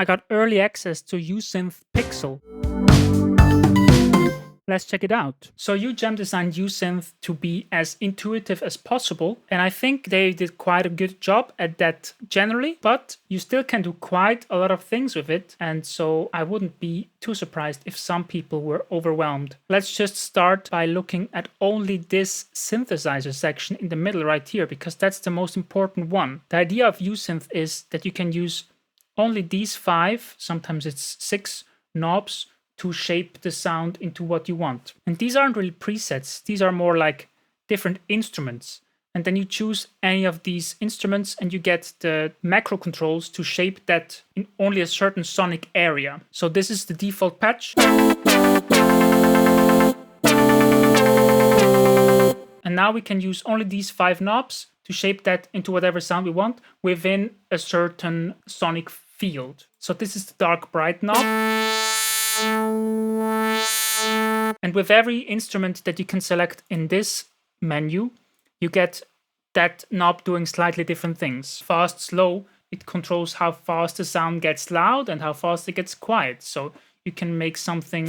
I got early access to Usynth Pixel. Let's check it out. So UJAM designed Usynth to be as intuitive as possible, and I think they did quite a good job at that generally, but you still can do quite a lot of things with it, and so I wouldn't be too surprised if some people were overwhelmed. Let's just start by looking at only this synthesizer section in the middle right here, because that's the most important one. The idea of Usynth is that you can use only these 5, sometimes it's 6 knobs to shape the sound into what you want. And these aren't really presets, these are more like different instruments. And then you choose any of these instruments and you get the macro controls to shape that in only a certain sonic area. So this is the default patch. And now we can use only these 5 knobs to shape that into whatever sound we want within a certain sonic field. So this is the dark bright knob. And with every instrument that you can select in this menu, you get that knob doing slightly different things. Fast, slow, it controls how fast the sound gets loud and how fast it gets quiet. So you can make something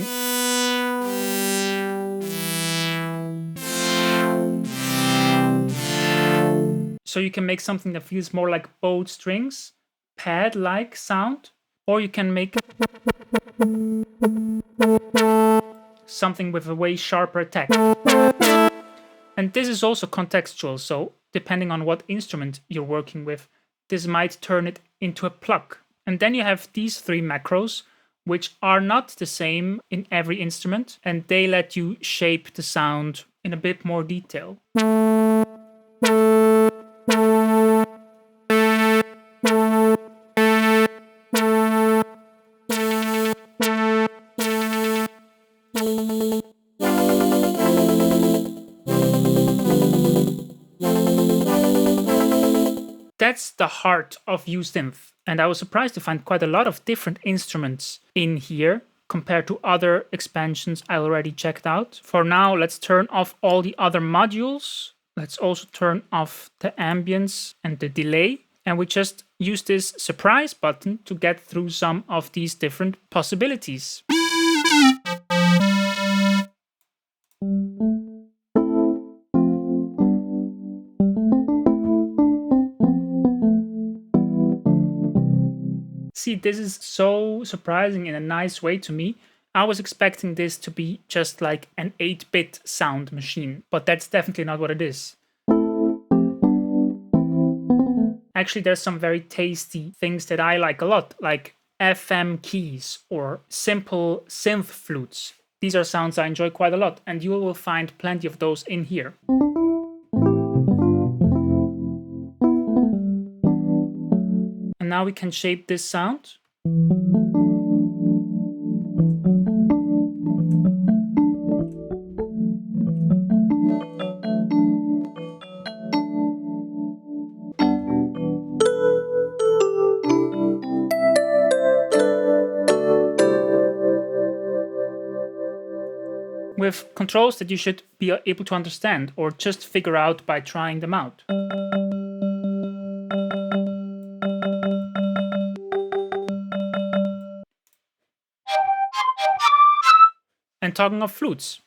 that feels more like bowed strings, pad-like sound, or you can make something with a way sharper attack. And this is also contextual, so depending on what instrument you're working with, this might turn it into a pluck. And then you have these 3 macros, which are not the same in every instrument, and they let you shape the sound in a bit more detail. That's the heart of Usynth, and I was surprised to find quite a lot of different instruments in here compared to other expansions I already checked out. For now, let's turn off all the other modules. Let's also turn off the ambience and the delay, and we just use this surprise button to get through some of these different possibilities. See, this is so surprising in a nice way to me. I was expecting this to be just like an 8-bit sound machine, but that's definitely not what it is. Actually, there's some very tasty things that I like a lot, like FM keys or simple synth flutes. These are sounds I enjoy quite a lot, and you will find plenty of those in here. And now we can shape this sound. With controls that you should be able to understand or just figure out by trying them out. And talking of flutes.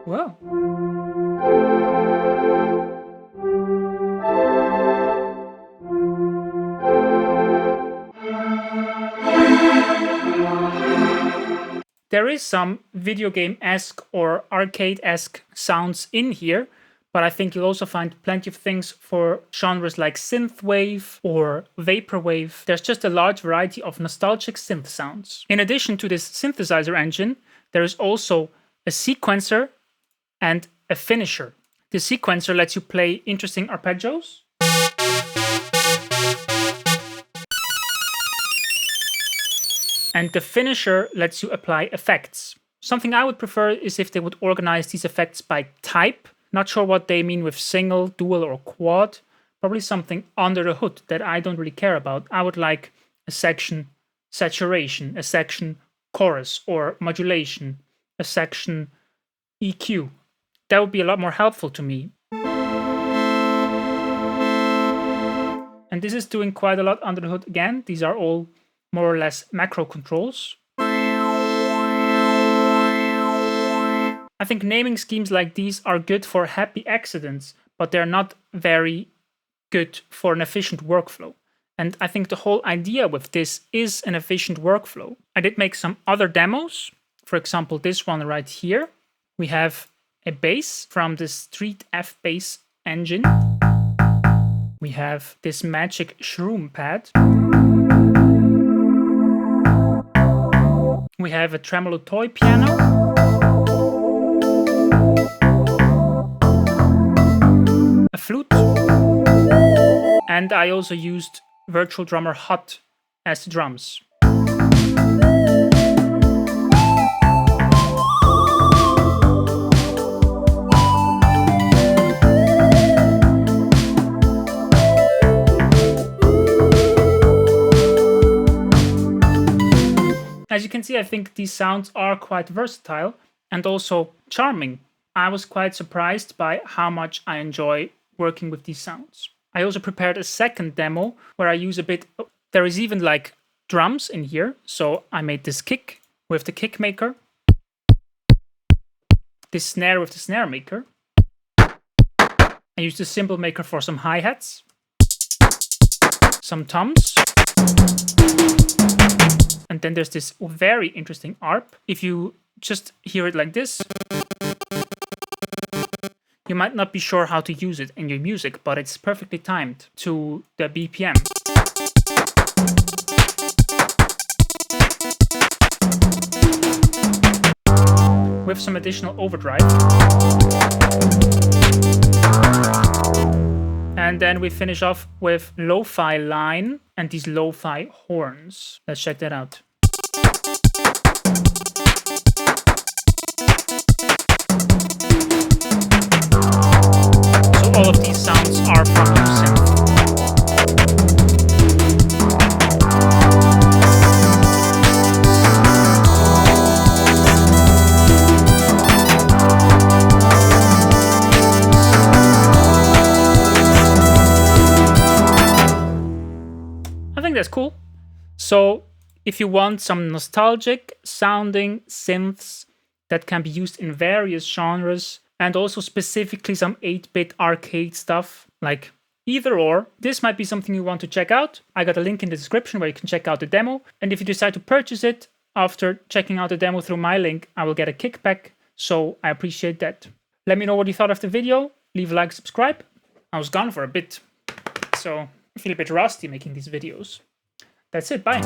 Wow. There is some video game-esque or arcade-esque sounds in here, but I think you'll also find plenty of things for genres like Synthwave or Vaporwave. There's just a large variety of nostalgic synth sounds. In addition to this synthesizer engine, there is also a sequencer and a finisher. The sequencer lets you play interesting arpeggios. And the finisher lets you apply effects. Something I would prefer is if they would organize these effects by type. Not sure what they mean with single, dual, or quad. Probably something under the hood that I don't really care about. I would like a section saturation, a section chorus or modulation, a section EQ. That would be a lot more helpful to me. And this is doing quite a lot under the hood again. These are all more or less macro controls. I think naming schemes like these are good for happy accidents, but they're not very good for an efficient workflow. And I think the whole idea with this is an efficient workflow. I did make some other demos. For example, this one right here. We have a bass from the Street F bass engine. We have this magic shroom pad. We have a tremolo toy piano. A flute. And I also used Virtual Drummer Hot as the drums. As you can see, I think these sounds are quite versatile and also charming. I was quite surprised by how much I enjoy working with these sounds. I also prepared a second demo where I use a bit, there is even like drums in here. So I made this kick with the kick maker, this snare with the snare maker. I used the cymbal maker for some hi-hats, some toms. And then there's this very interesting ARP. If you just hear it like this, you might not be sure how to use it in your music, but it's perfectly timed to the BPM. With some additional overdrive. And then we finish off with lo-fi line and these lo-fi horns. Let's check that out. So all of these sounds are from Usynth. That's cool. So if you want some nostalgic sounding synths that can be used in various genres and also specifically some 8-bit arcade stuff, like either or, this might be something you want to check out. I got a link in the description where you can check out the demo. And if you decide to purchase it after checking out the demo through my link, I will get a kickback. So I appreciate that. Let me know what you thought of the video. Leave a like, subscribe. I was gone for a bit, so I feel a bit rusty making these videos. That's it, bye.